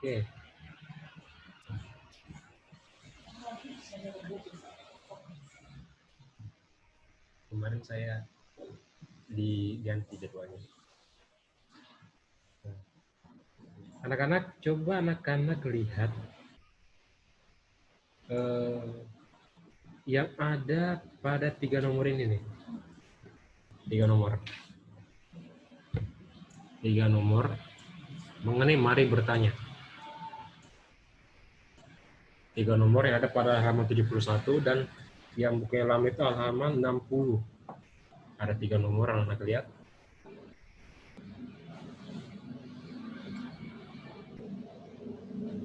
Oke. Kemarin saya diganti jadwalnya. Anak-anak, coba anak-anak lihat yang ada pada 3 nomor ini nih. 3 nomor. 3 nomor mengenai mari bertanya. 3 nomor yang ada pada halaman 71 dan yang bukunya lama itu halaman 60. Ada 3 nomor, anak-anak lihat.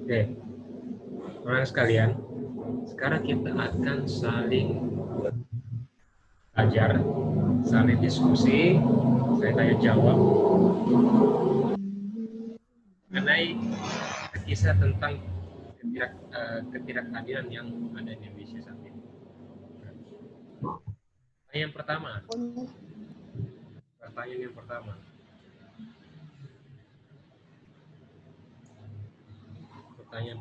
Oke, anak sekalian, sekarang kita akan saling belajar, saling diskusi, saya tanya jawab mengenai kisah tentang ketidakadilan yang ada di Indonesia saat ini. Pertanyaan pertama. Pertanyaan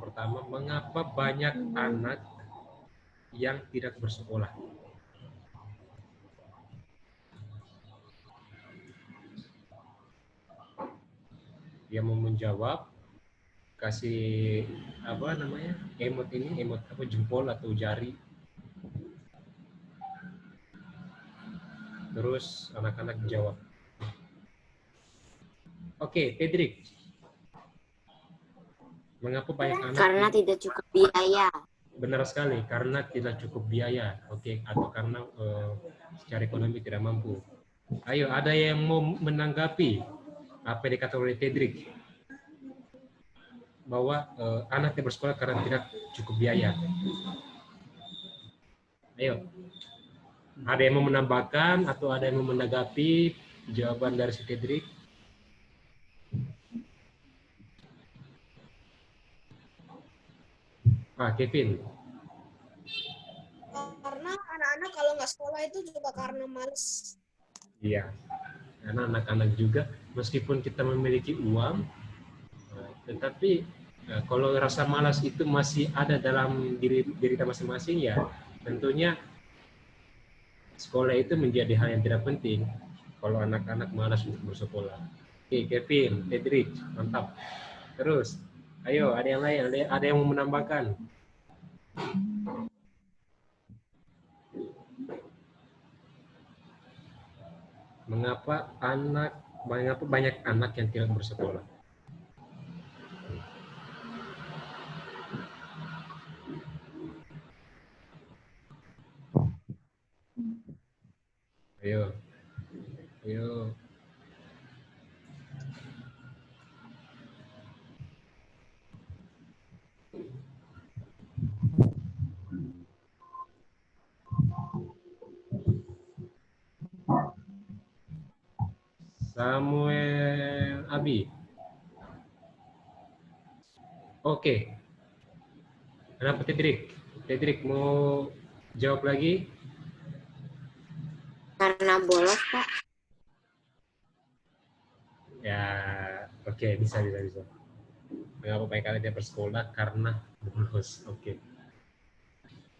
pertama, mengapa banyak anak yang tidak bersekolah? Yang mau menjawab, kasih apa namanya, emot ini, emot apa, jempol atau jari. Terus anak-anak jawab. Oke, Pedrik. Mengapa banyak anak? Karena tidak cukup biaya. Benar sekali, karena tidak cukup biaya. Oke, atau karena secara ekonomi tidak mampu. Ayo, ada yang mau menanggapi apa yang dikatakan oleh Pedrik? Bahwa anak yang bersekolah karena tidak cukup biaya. Ayo. Ada yang mau menambahkan atau ada yang mau menanggapi jawaban dari si Pedrik? Kevin. Karena anak-anak kalau nggak sekolah itu juga karena malas. Iya, karena anak-anak juga meskipun kita memiliki uang, tetapi kalau rasa malas itu masih ada dalam diri kita masing-masing, ya tentunya sekolah itu menjadi hal yang tidak penting kalau anak-anak malas untuk bersekolah. Oke, Kevin, Pedrik, mantap. Terus, ayo, ada yang lain, ada yang mau menambahkan? Mengapa banyak anak yang tidak bersekolah? Ayo. Samuel Abi. Oke. Kenapa Pedrik? Pedrik mau jawab lagi? Karena bolos, Pak. Ya, oke, bisa. Mengapa banyak kali dia bersekolah? Karena bolos. Oke.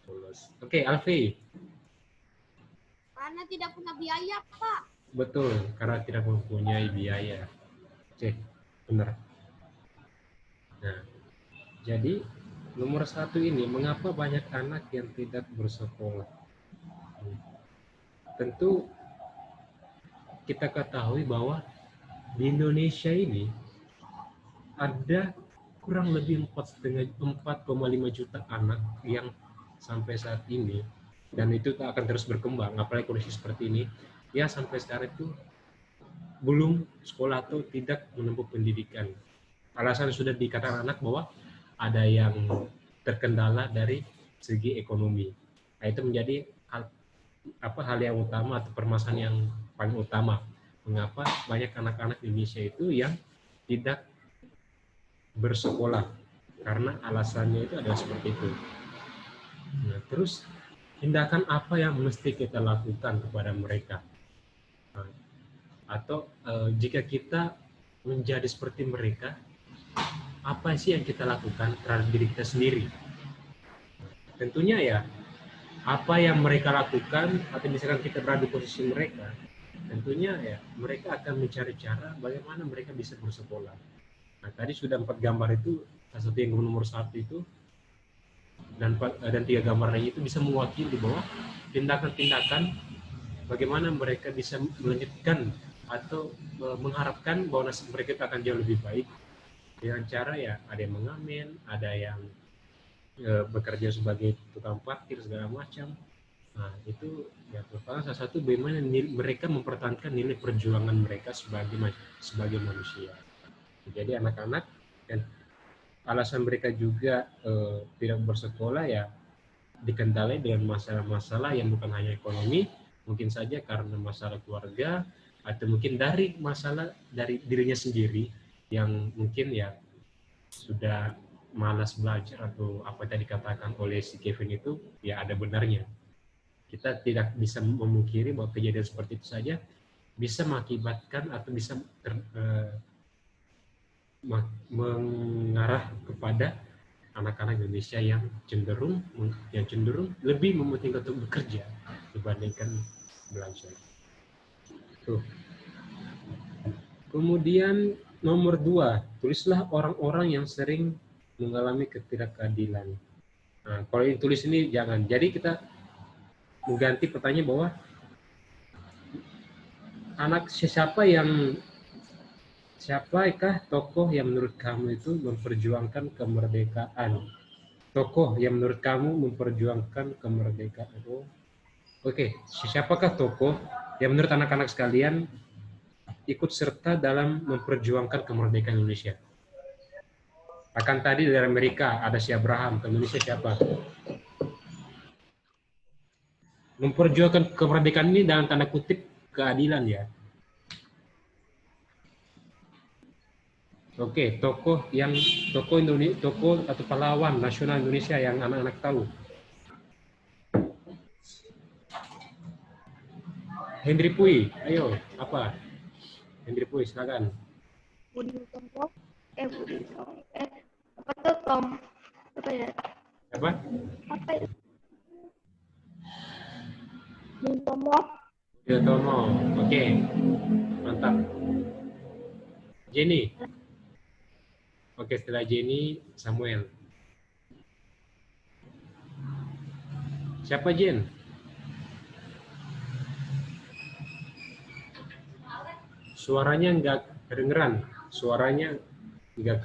Bolos. Oke, Alfi. Karena tidak punya biaya, Pak. Betul, karena tidak mempunyai biaya. Oke, benar. Nah, jadi nomor 1 ini, mengapa banyak anak yang tidak bersekolah? Tentu kita ketahui bahwa di Indonesia ini ada kurang lebih 4,5 juta anak yang sampai saat ini, dan itu akan terus berkembang, apalagi kondisi seperti ini, ya sampai sekarang itu belum sekolah atau tidak menempuh pendidikan. Alasan sudah dikatakan anak bahwa ada yang terkendala dari segi ekonomi. Nah, itu menjadi hal yang utama atau permasalahan yang paling utama. Mengapa banyak anak-anak Indonesia itu yang tidak bersekolah? Karena alasannya itu adalah seperti itu. Nah, terus tindakan apa yang mesti kita lakukan kepada mereka? Atau jika kita menjadi seperti mereka, apa sih yang kita lakukan terhadap diri kita sendiri. Tentunya ya, apa yang mereka lakukan, atau misalkan kita berada di posisi mereka, tentunya ya mereka akan mencari cara bagaimana mereka bisa bersekolah. Nah, tadi sudah 4 gambar itu, salah satu yang nomor 1 itu, dan 3 gambar lain itu bisa mewakili bahwa tindakan-tindakan bagaimana mereka bisa melanjutkan atau mengharapkan bahwa nasib mereka itu akan jauh lebih baik dengan cara ya ada yang mengamen, ada yang bekerja sebagai tukang parkir segala macam. Nah, itu ya merupakan salah satu bagaimana mereka mempertahankan nilai perjuangan mereka sebagai manusia. Jadi anak-anak, dan alasan mereka juga tidak bersekolah ya dikendalai dengan masalah-masalah yang bukan hanya ekonomi, mungkin saja karena masalah keluarga, atau mungkin dari masalah dari dirinya sendiri yang mungkin ya sudah malas belajar, atau apa yang tadi dikatakan oleh si Kevin itu ya ada benarnya. Kita tidak bisa memungkiri bahwa kejadian seperti itu saja bisa mengakibatkan atau bisa mengarah kepada anak-anak Indonesia yang cenderung lebih mementingkan untuk bekerja dibandingkan belajar. Tuh. Kemudian nomor 2, tulislah orang-orang yang sering mengalami ketidakadilan. Nah, kalau yang tulis ini jangan. Jadi kita mengganti pertanyaan bahwa siapakah tokoh yang menurut kamu itu memperjuangkan kemerdekaan? Tokoh yang menurut kamu memperjuangkan kemerdekaan. Oke, siapakah tokoh yang menurut anak-anak sekalian ikut serta dalam memperjuangkan kemerdekaan Indonesia? Akan tadi dari Amerika ada si Abraham, ke Indonesia siapa? Memperjuangkan kemerdekaan ini dalam tanda kutip keadilan ya. Oke, tokoh atau pahlawan nasional Indonesia yang anak-anak tahu. Hendri Pui, ayo, apa? Hendri Pui, silakan. Budi Utomo. Apa tuh Tom? Apa ya? Apa? Apa ya? Budi Utomo. Budi Utomo, oke, mantap. Jenny. Oke, setelah Jenny, Samuel. Siapa Jen? Suaranya nggak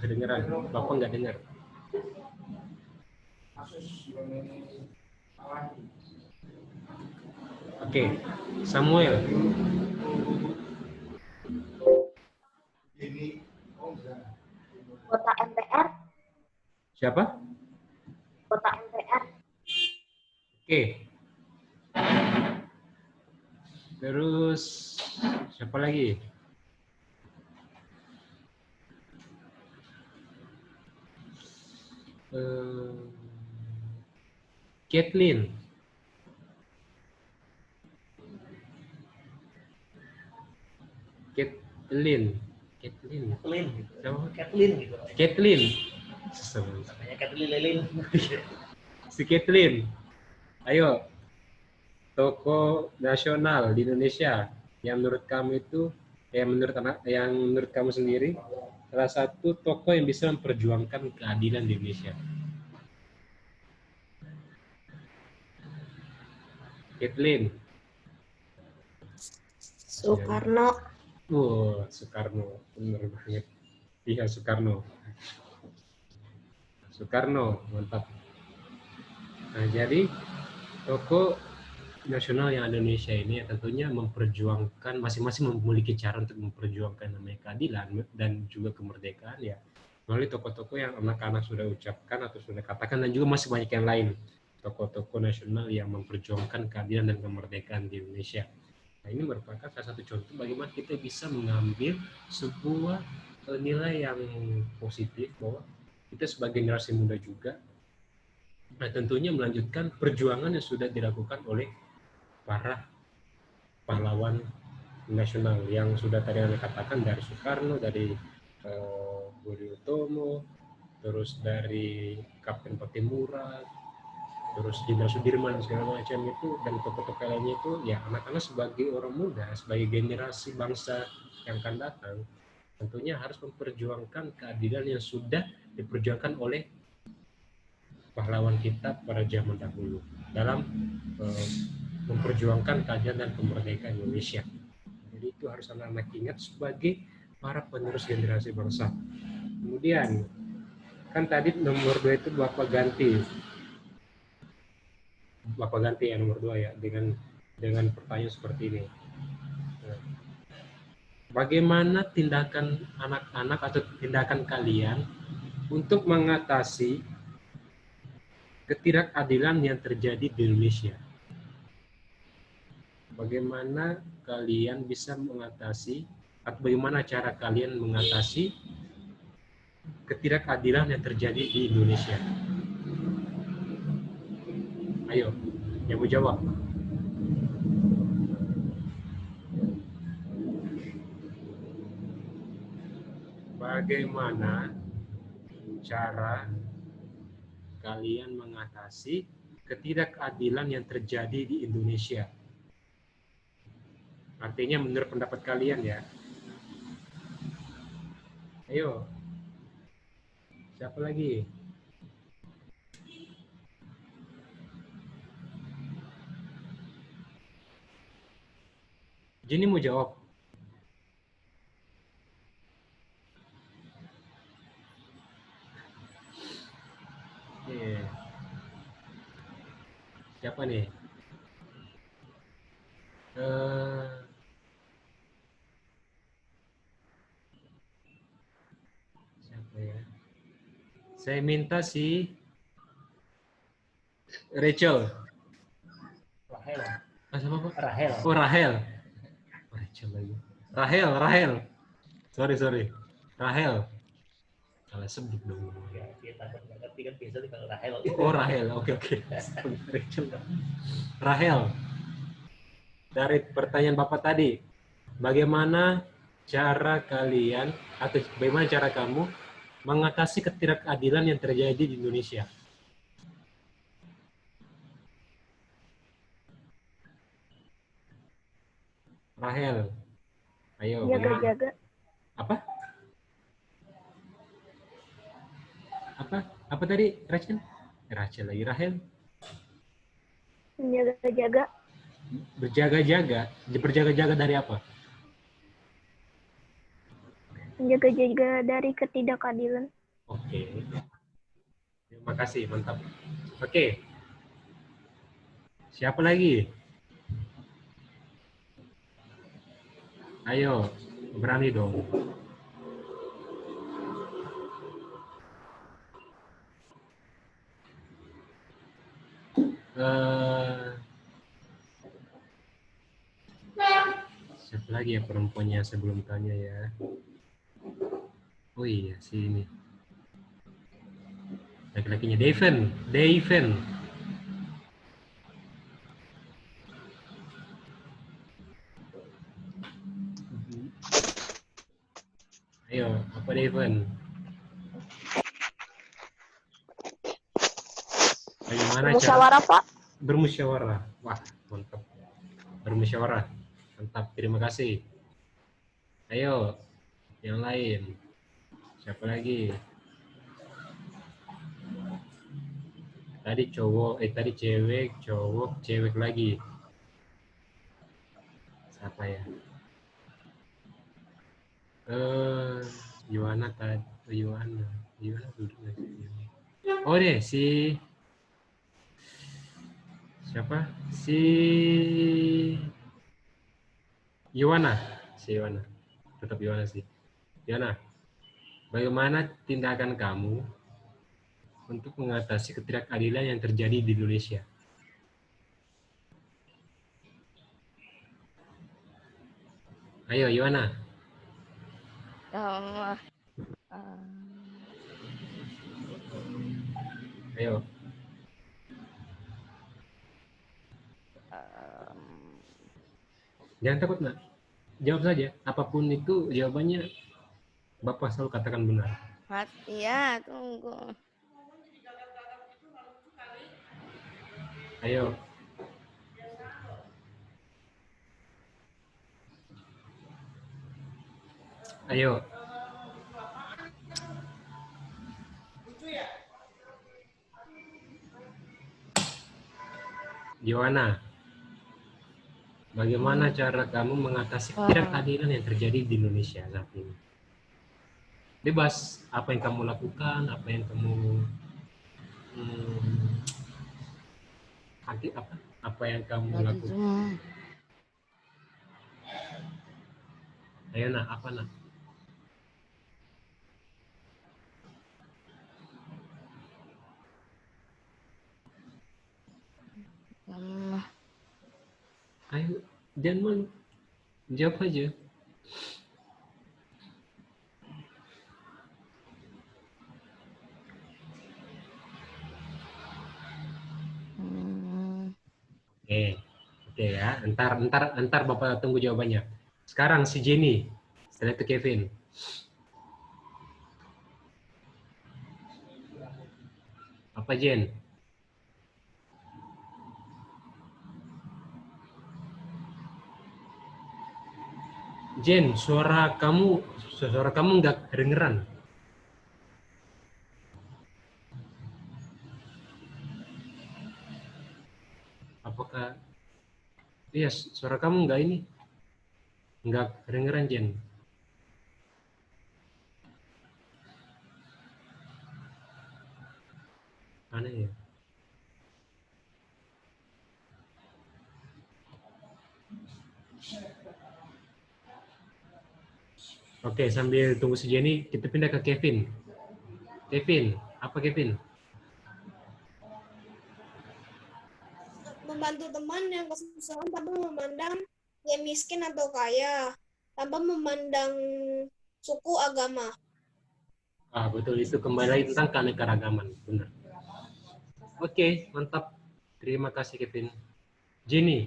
kedengeran. Bapak nggak dengar. Oke, Samuel. Kota MPR. Siapa? Kota MPR. Oke. Terus siapa lagi? Kathleen. Namanya Kathleen Lelin. Si Kathleen. Ayo. Tokoh nasional di Indonesia yang menurut kamu itu, yang menurut kamu sendiri salah satu tokoh yang bisa memperjuangkan keadilan di Indonesia. Kathleen. Soekarno. Soekarno, benar banget. Iya, Soekarno, mantap. Nah, jadi tokoh nasional yang ada di Indonesia ini tentunya memperjuangkan, masing-masing memiliki cara untuk memperjuangkan namanya keadilan dan juga kemerdekaan ya, melalui tokoh-tokoh yang anak-anak sudah ucapkan atau sudah katakan, dan juga masih banyak yang lain, tokoh-tokoh nasional yang memperjuangkan keadilan dan kemerdekaan di Indonesia. Nah, ini merupakan salah satu contoh bagaimana kita bisa mengambil sebuah nilai yang positif bahwa kita sebagai generasi muda juga tentunya melanjutkan perjuangan yang sudah dilakukan oleh para pahlawan nasional yang sudah tadi Anda katakan, dari Soekarno, dari Budi Utomo, terus dari Kapten Patimura, terus Jenderal Sudirman segala macam itu, dan tokoh-tokoh lainnya itu, ya anak-anak sebagai orang muda, sebagai generasi bangsa yang akan datang, tentunya harus memperjuangkan keadilan yang sudah diperjuangkan oleh pahlawan kita pada zaman dahulu dalam memperjuangkan keadilan dan kemerdekaan Indonesia. Jadi itu harus anak-anak ingat sebagai para penerus generasi bangsa. Kemudian kan tadi nomor 2 itu Bapak ganti ya nomor 2 ya dengan pertanyaan seperti ini. Nah, bagaimana tindakan anak-anak atau tindakan kalian untuk mengatasi ketidakadilan yang terjadi di Indonesia? Bagaimana kalian bisa mengatasi atau bagaimana cara kalian mengatasi ketidakadilan yang terjadi di Indonesia? Ayo, yang mau jawab. Bagaimana cara kalian mengatasi ketidakadilan yang terjadi di Indonesia? Artinya menurut pendapat kalian ya. Ayo. Siapa lagi? Jenny mau jawab? Siapa nih? Siapa ya? Saya minta si Rachel. Rahel. Siapa Pak? Rahel. Oh, Rahel. Oh, Rachel lagi. Rahel. Sorry. Rahel. Salah sebut dong. Ya, dia takut nggak ngerti kan biasanya kalau Rahel. Oh, Rahel. Oke. Rachel. Rahel. Dari pertanyaan Bapak tadi, bagaimana cara kalian atau bagaimana cara kamu mengatasi ketidakadilan yang terjadi di Indonesia? Rahel, ayo. Jaga-jaga. Apa? Apa tadi, Rachel? Rachel lagi, Rahel. Menjaga-jaga. Berjaga-jaga dari apa? Menjaga-jaga dari ketidakadilan. Oke. Terima kasih, mantap. Oke. Siapa lagi? Ayo, berani dong. Siapa lagi ya perempuannya sebelum tanya ya? Oh iya, sini. Laki-lakinya Daven. Ayo, apa Daven? Bagaimana Musyawarah, Pak. Bermusyawarah. Wah, mantap. Bermusyawarah. Mantap, terima kasih. Ayo, yang lain. Siapa lagi? Tadi cewek, cowok, cewek lagi. Siapa ya? Yohana tadi. Yohana duduk lagi. Oh deh, siapa? Si Yohana. Tetap Yohana sih. Yohana, bagaimana tindakan kamu untuk mengatasi ketidakadilan yang terjadi di Indonesia? Ayo, Yohana. Ayo. Jangan takut, nak. Jawab saja. Apapun itu jawabannya Bapak selalu katakan benar. Iya, tunggu. Ayo. Ayo. Joanna, bagaimana cara kamu mengatasi ketidakadilan yang terjadi di Indonesia saat ini? Bebas, apa yang kamu lakukan, apa yang kamu apa yang kamu lakukan? Ayo nak, apa nak? Ayo, jangan jawab aja. Oke ya, entar Bapak tunggu jawabannya. Sekarang si Jenny, setelah itu Kevin. Apa Jen? Jen, suara kamu nggak kedengeran. Apakah iya, suara kamu nggak kedengeran Jen? Aneh ya. Oke, sambil tunggu si Jenny, kita pindah ke Kevin. Kevin, apa Kevin? Membantu teman yang kesusahan tanpa memandang dia miskin atau kaya, tanpa memandang suku agama. Ah, betul, itu kembali lagi tentang keanekaragaman, benar. Oke, mantap. Terima kasih Kevin. Jenny.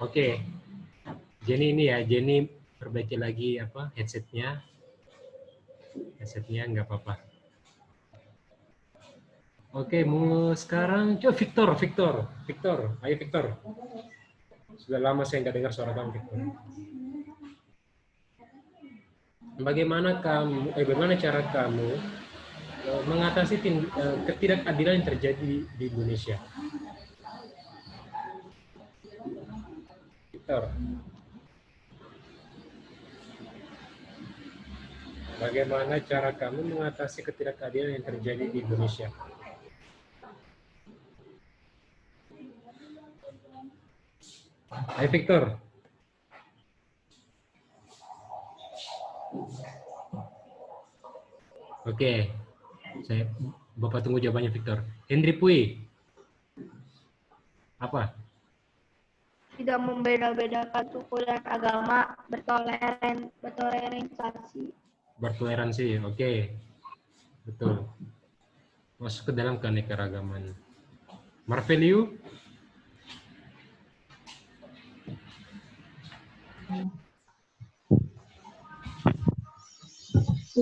Oke. Jenny ini ya, Jenny perbaiki lagi headsetnya. Headsetnya nggak apa-apa. Oke, mau sekarang coba Victor. Ayo Victor. Sudah lama saya nggak dengar suara kamu, Victor. Bagaimana cara kamu mengatasi ketidakadilan yang terjadi di Indonesia? Victor. Bagaimana cara kamu mengatasi ketidakadilan yang terjadi di Indonesia? Hai Victor. Oke, Bapak tunggu jawabannya Victor. Hendri Pui. Apa? Tidak membeda-bedakan suku dan agama, bertoleransi. Bertoleransi, oke. Betul. Masuk ke dalam keanekaragaman. Marveliu?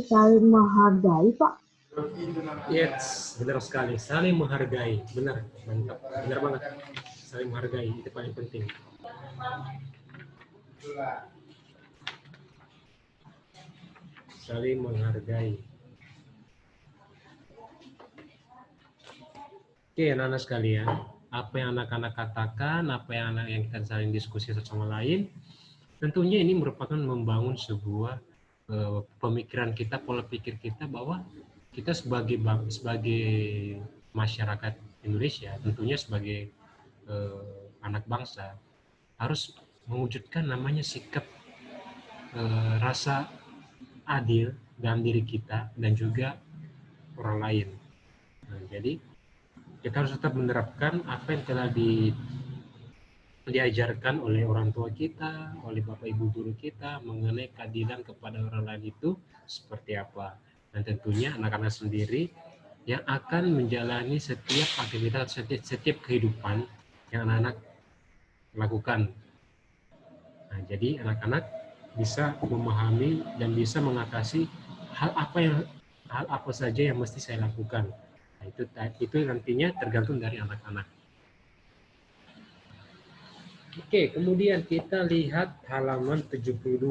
Saling menghargai, Pak. Yes, benar sekali. Saling menghargai. Benar, mantap. Benar banget. Saling menghargai, itu paling penting. Saling menghargai. Oke, anak-anak sekalian. Apa yang anak-anak katakan, apa yang kita saling diskusi satu sama lain, tentunya ini merupakan membangun sebuah pemikiran kita, pola pikir kita bahwa kita sebagai masyarakat Indonesia, tentunya sebagai anak bangsa, harus mewujudkan namanya sikap rasa adil dalam diri kita dan juga orang lain. Nah, jadi kita harus tetap menerapkan apa yang telah diajarkan oleh orang tua kita, oleh bapak ibu guru kita mengenai keadilan kepada orang lain itu seperti apa. Dan tentunya anak-anak sendiri yang akan menjalani setiap aktivitas, setiap kehidupan yang anak-anak lakukan. Nah, jadi anak-anak bisa memahami dan bisa mengatasi hal apa saja yang mesti saya lakukan. Nah, itu nantinya tergantung dari anak-anak. Oke, kemudian kita lihat halaman 72.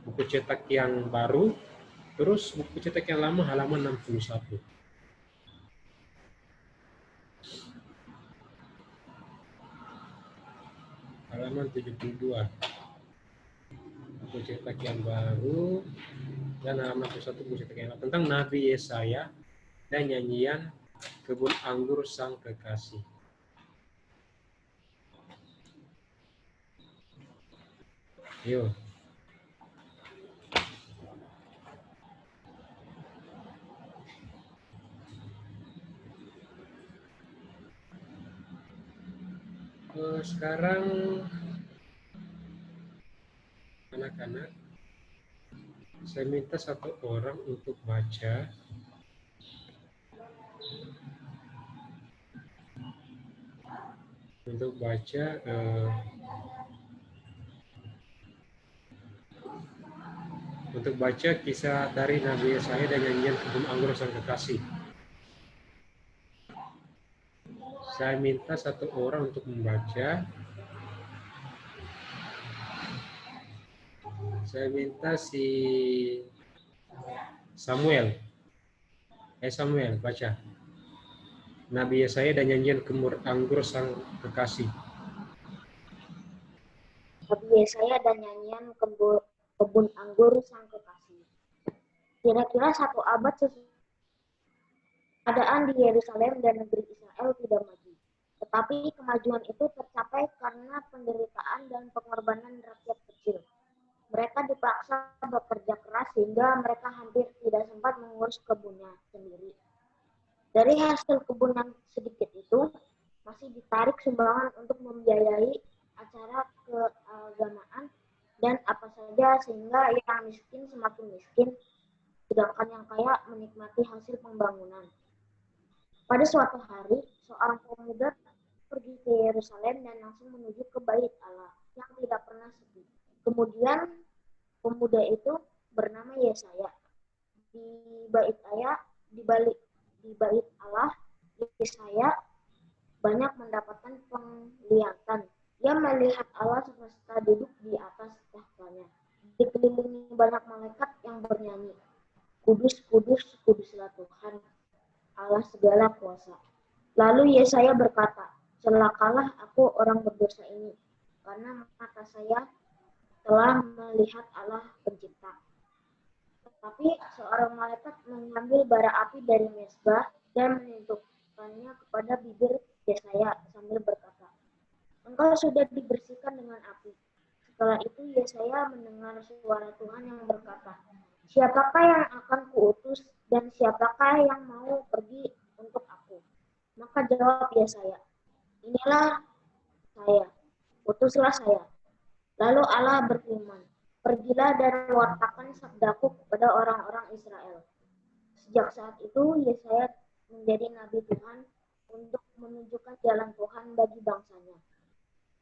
Buku cetak yang baru, terus buku cetak yang lama halaman 61. Halaman 72. Buku cetak yang baru dan halaman 61 buku cetak yang lama tentang Nabi Yesaya dan nyanyian kebun anggur sang kekasih. Yuk. Sekarang anak-anak, saya minta satu orang untuk baca kisah dari Nabi Yesaya dan nyanyian kebun anggur sang kekasih. Saya minta satu orang untuk membaca. Saya minta si Samuel. Samuel, baca. Nabi Yesaya dan nyanyian kebun anggur sang kekasih. Nabi Yesaya dan nyanyian kebun anggur sang kekasih. Kira-kira 1 abad sesudah keadaan di Yerusalem dan negeri Israel tidak maju. Tetapi kemajuan itu tercapai karena penderitaan dan pengorbanan rakyat kecil. Mereka dipaksa bekerja keras sehingga mereka hampir tidak sempat mengurus kebunnya sendiri. Dari hasil kebun yang sedikit itu, masih ditarik sumbangan untuk membiayai acara keagamaan dan apa saja sehingga yang miskin semakin miskin, sedangkan yang kaya menikmati hasil pembangunan. Pada suatu hari, seorang pemuda pergi ke Yerusalem dan langsung menuju ke Bait Allah yang tidak pernah sepi. Kemudian pemuda itu bernama Yesaya. Di Bait Allah, Yesaya banyak mendapatkan penglihatan. Ia melihat Allah semesta duduk di atas tahtanya, dikelilingi banyak malaikat yang bernyanyi, "Kudus, kudus, kuduslah Tuhan, Allah segala kuasa." Lalu Yesaya berkata, "Celakalah aku orang berdosa ini, karena mata saya telah melihat Allah pencipta." Tetapi seorang malaikat mengambil bara api dari mezbah dan menunjukkannya kepada bibir Yesaya sambil berkata, "Engkau sudah dibersihkan dengan api." Setelah itu Yesaya mendengar suara Tuhan yang berkata, "Siapakah yang akan kuutus dan siapakah yang mau pergi untuk aku?" Maka jawab Yesaya, "Inilah saya, utuslah saya." Lalu Allah berfirman, "Pergilah dan wartakan sabdaku kepada orang-orang Israel." Sejak saat itu Yesaya menjadi nabi Tuhan untuk menunjukkan jalan Tuhan bagi bangsanya.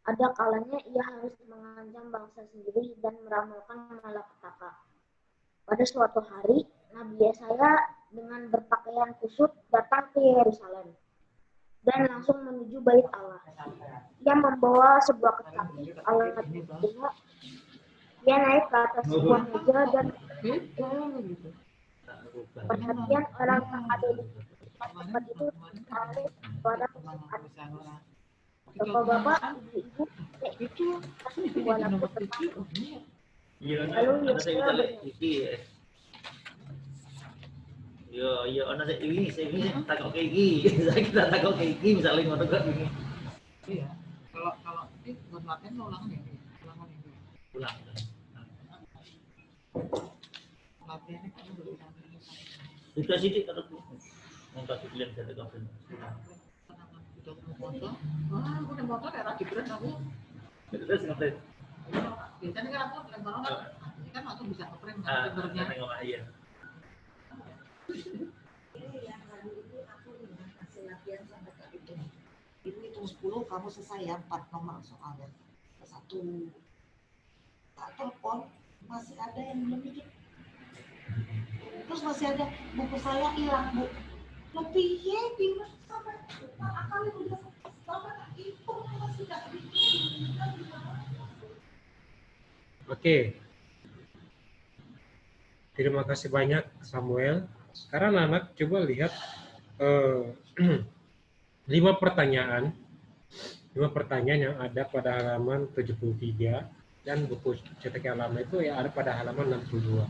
Ada kalanya ia harus mengancam bangsa sendiri dan meramalkan malapetaka. Pada suatu hari, Nabi Yesaya dengan berpakaian kusut datang ke Yerusalem dan langsung menuju Bait Allah. Ia membawa sebuah kecapi alat bunga. Ia naik ke atas sebuah meja dan perhatian orang yang ada di tempat itu tertarik pada kesukaan. Bapak-bapak, ibu-ibu, itu sebuah lampu terang. Lalu Yesaya berkata, Yo, ana sik iki, takok iki. Kita takok iki misalnya ngono kok ini. Iya. Kalau ini buat latihan ulangan ini. Ulang. Latihannya kan berulang. Itu sithik karo nang kasih pilihan dari kabel. Udah foto. Wah, aku udah foto kayak lagi berat aku. Terus ngapain? Biasanya kan aku lempar orang. Ini kan langsung bisa ke-frame Berarti gambarnya. iya. Yang tadi itu aku dengan hasil latihan sampai saat itu. Itu 10, kamu selesai ya 4 nomor soalnya. 1. Tak telepon, masih ada yang belum bikin. Terus masih ada buku saya hilang, Bu. Lebih ya, bingung sampai akal udah sama itu masih nggak bikin. Oke. Terima kasih banyak Samuel. Sekarang anak coba lihat 5 pertanyaan yang ada pada halaman 73 dan buku cetakan lama itu yang ada pada halaman 62.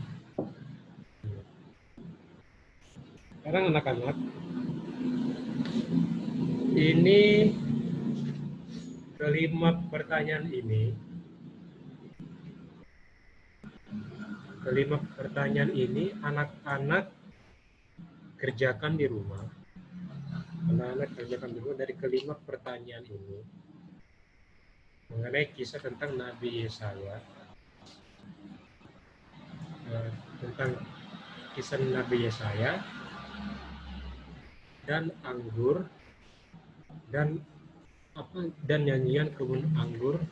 Sekarang anak-anak, ini kelima pertanyaan ini anak-anak kerjakan di rumah. Anak-anak kerjakan di rumah dari kelima pertanyaan ini mengenai kisah tentang Nabi Yesaya, dan anggur dan nyanyian kebun anggur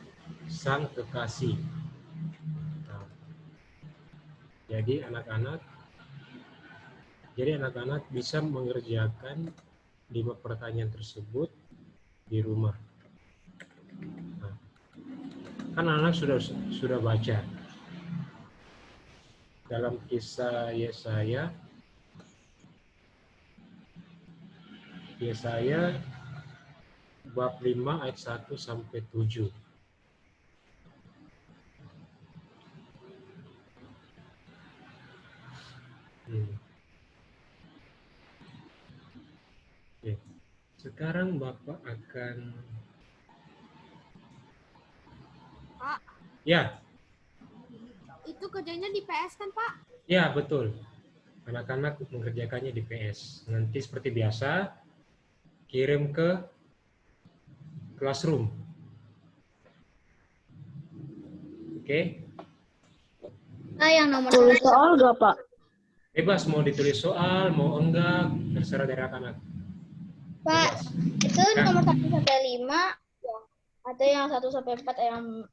sang kekasih. Nah, jadi anak-anak bisa mengerjakan 5 pertanyaan tersebut di rumah. Nah, kan anak sudah baca dalam kisah Yesaya bab 5 ayat 1 sampai 7. Oke. Sekarang Bapak akan Pak, ya. itu kerjanya di PS kan, Pak? Ya, betul. Anak-anak mengerjakannya di PS. Nanti seperti biasa, kirim ke classroom. Oke? Nah, yang nomor Tulis soal gak, Pak? Bebas, mau ditulis soal, mau enggak, terserah dari anak-anak. Pak, Bebas. itu Nah. nomor 1 sampai 5 atau yang 1 sampai 4 yang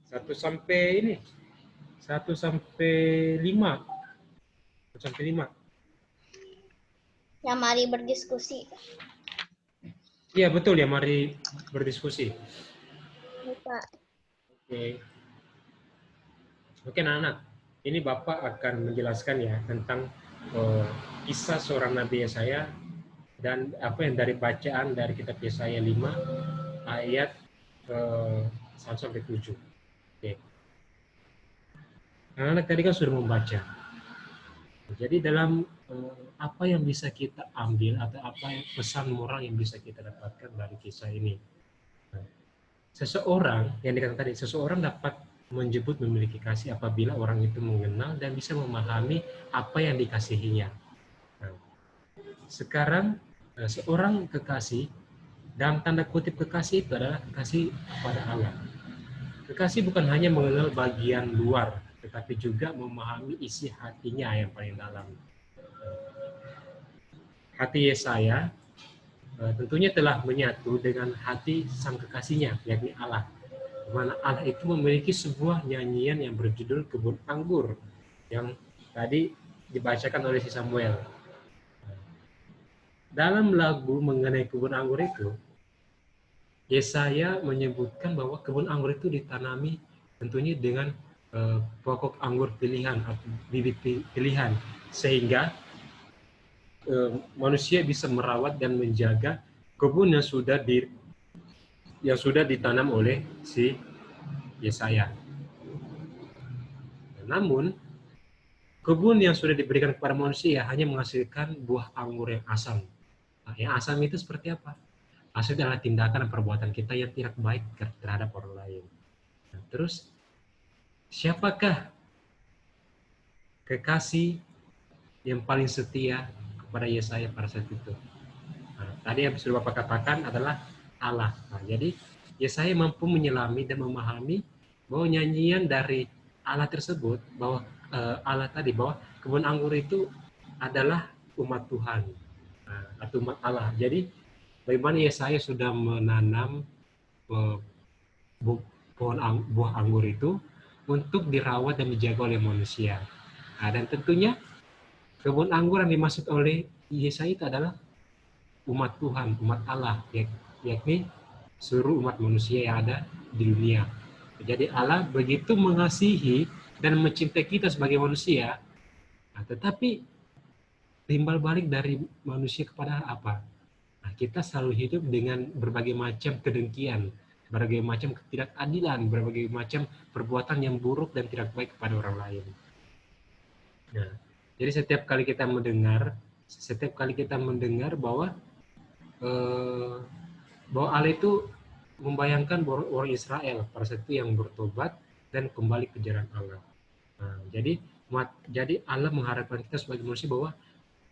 1 sampai 5. yang mari berdiskusi. Iya, betul ya, mari berdiskusi. Pak. Oke, anak-anak. Ini Bapak akan menjelaskan ya tentang kisah seorang Nabi Yesaya dan apa yang dari bacaan dari kitab Yesaya 5 ayat 1 sampai 7. Oke. Anak-anak tadi kan sudah membaca. Jadi dalam apa yang bisa kita ambil atau apa pesan moral yang bisa kita dapatkan dari kisah ini? Seseorang, yang dikatakan tadi, seseorang dapat menyebut memiliki kasih apabila orang itu mengenal dan bisa memahami apa yang dikasihinya. Nah, sekarang seorang kekasih, dalam tanda kutip kekasih itu adalah kekasih kepada Allah. Kekasih bukan hanya mengenal bagian luar, tetapi juga memahami isi hatinya yang paling dalam. Hati Yesaya tentunya telah menyatu dengan hati sang kekasihnya, yakni Allah. Di mana Allah itu memiliki sebuah nyanyian yang berjudul Kebun Anggur, yang tadi dibacakan oleh si Samuel. Dalam lagu mengenai kebun anggur itu, Yesaya menyebutkan bahwa kebun anggur itu ditanami tentunya dengan pokok anggur pilihan atau bibit pilihan, sehingga manusia bisa merawat dan menjaga kebun yang sudah ditanam oleh si Yesaya. Namun kebun yang sudah diberikan kepada manusia hanya menghasilkan buah anggur yang asam. Nah, yang asam itu seperti apa? Asam adalah tindakan dan perbuatan kita yang tidak baik terhadap orang lain. Nah, terus siapakah kekasih yang paling setia kepada Yesaya pada saat itu? Nah, tadi yang sudah Bapak katakan adalah Allah. Nah, jadi Yesaya mampu menyelami dan memahami bahwa nyanyian dari Allah tersebut, bahwa Allah tadi, bahwa kebun anggur itu adalah umat Tuhan atau umat Allah. Jadi bagaimana Yesaya sudah menanam buah anggur itu untuk dirawat dan dijaga oleh manusia. Nah, dan tentunya kebun anggur yang dimaksud oleh Yesaya itu adalah umat Tuhan, umat Allah, yakni seluruh umat manusia yang ada di dunia. Jadi Allah begitu mengasihi dan mencintai kita sebagai manusia, nah, tetapi timbal balik dari manusia kepada apa? Nah, kita selalu hidup dengan berbagai macam kedengkian, berbagai macam ketidakadilan, berbagai macam perbuatan yang buruk dan tidak baik kepada orang lain. Nah, jadi setiap kali kita mendengar bahwa Allah itu membayangkan orang Israel pada saat itu yang bertobat dan kembali ke jalan Allah. Nah, jadi Allah mengharapkan kita sebagai manusia bahwa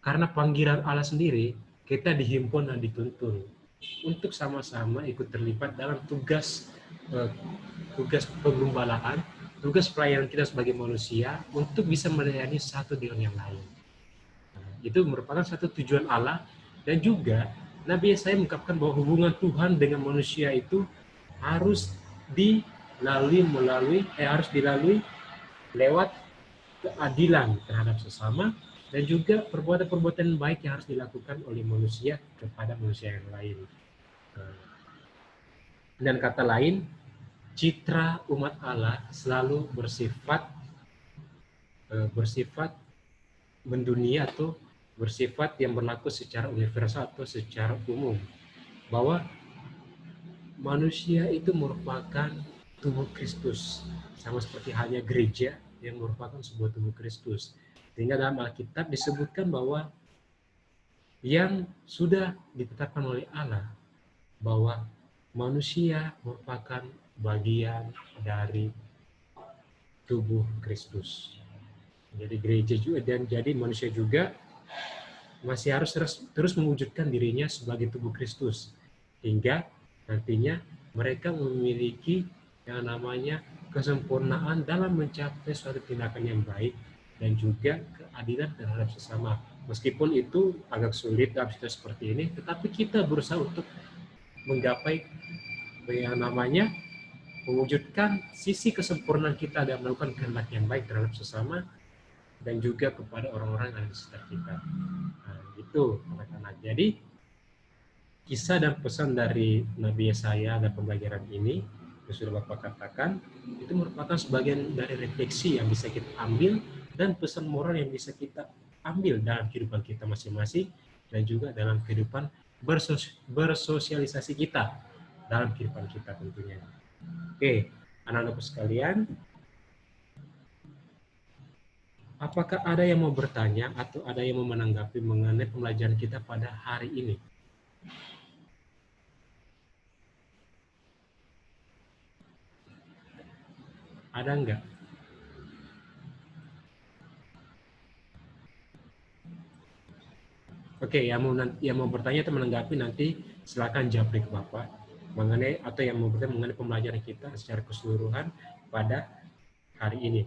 karena panggilan Allah sendiri, kita dihimpun dan dituntun untuk sama-sama ikut terlibat dalam tugas penggembalaan, tugas pelayanan kita sebagai manusia untuk bisa melayani satu dengan yang lain. Nah, itu merupakan satu tujuan Allah, dan juga Nabi Yesaya mengungkapkan bahwa hubungan Tuhan dengan manusia itu harus dilalui lewat keadilan terhadap sesama, dan juga perbuatan-perbuatan baik yang harus dilakukan oleh manusia kepada manusia yang lain. Dan kata lain, citra umat Allah selalu bersifat mendunia atau bersifat yang berlaku secara universal atau secara umum, bahwa manusia itu merupakan tubuh Kristus, sama seperti halnya gereja yang merupakan sebuah tubuh Kristus. Sehingga dalam Alkitab disebutkan bahwa yang sudah ditetapkan oleh Allah bahwa manusia merupakan bagian dari tubuh Kristus. Jadi gereja juga, dan jadi manusia juga masih harus terus mewujudkan dirinya sebagai tubuh Kristus, hingga nantinya mereka memiliki yang namanya kesempurnaan dalam mencapai suatu tindakan yang baik dan juga keadilan terhadap sesama. Meskipun itu agak sulit dalam situasi seperti ini, tetapi kita berusaha untuk menggapai yang namanya mewujudkan sisi kesempurnaan kita dan melakukan kehendak yang baik terhadap sesama dan juga kepada orang-orang yang ada di sekitar kita. Nah, itu anak-anak. Jadi kisah dan pesan dari Nabi Yesaya dan pembelajaran ini yang sudah Bapak katakan itu merupakan sebagian dari refleksi yang bisa kita ambil dan pesan moral yang bisa kita ambil dalam kehidupan kita masing-masing dan juga dalam kehidupan bersosialisasi kita dalam kehidupan kita tentunya. Oke, anak-anakku sekalian, apakah ada yang mau bertanya atau ada yang mau menanggapi mengenai pembelajaran kita pada hari ini? Ada enggak? Oke, yang mau bertanya atau menanggapi nanti silakan japri ke Bapak mengenai, atau yang mau bertanya mengenai pembelajaran kita secara keseluruhan pada hari ini.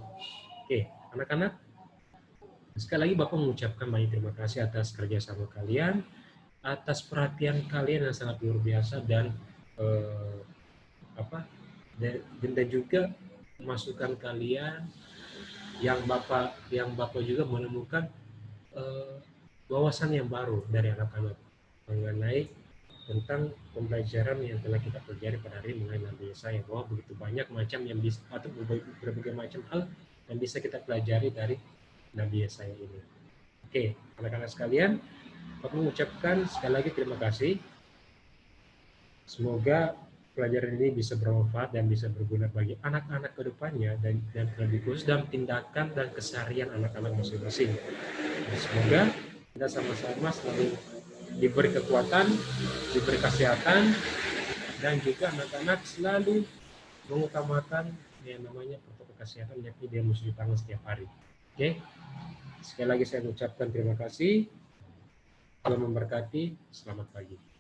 Oke, anak-anak, sekali lagi Bapak mengucapkan banyak terima kasih atas kerjasama kalian, atas perhatian kalian yang sangat luar biasa, dan dan juga masukan kalian yang Bapak juga menemukan wawasan yang baru dari anak-anak mengenai tentang pembelajaran yang telah kita pelajari pada hari ini mengenai Nabi Yesaya, bahwa begitu banyak macam yang bisa, atau berbagai macam hal yang bisa kita pelajari dari Nabi Yesaya ini. Oke, anak-anak sekalian, Bapak mengucapkan sekali lagi terima kasih. Semoga pelajaran ini bisa bermanfaat dan bisa berguna bagi anak-anak ke depannya, dan lebih khusus dalam tindakan dan keseharian anak-anak masing-masing. Semoga kita sama-sama selalu diberi kekuatan, diberi kesehatan, dan juga anak-anak selalu mengutamakan yang namanya protokol kesehatan, yakni dia mencuci tangan setiap hari. Oke, sekali lagi saya mengucapkan terima kasih. Tuhan memberkati. Selamat pagi.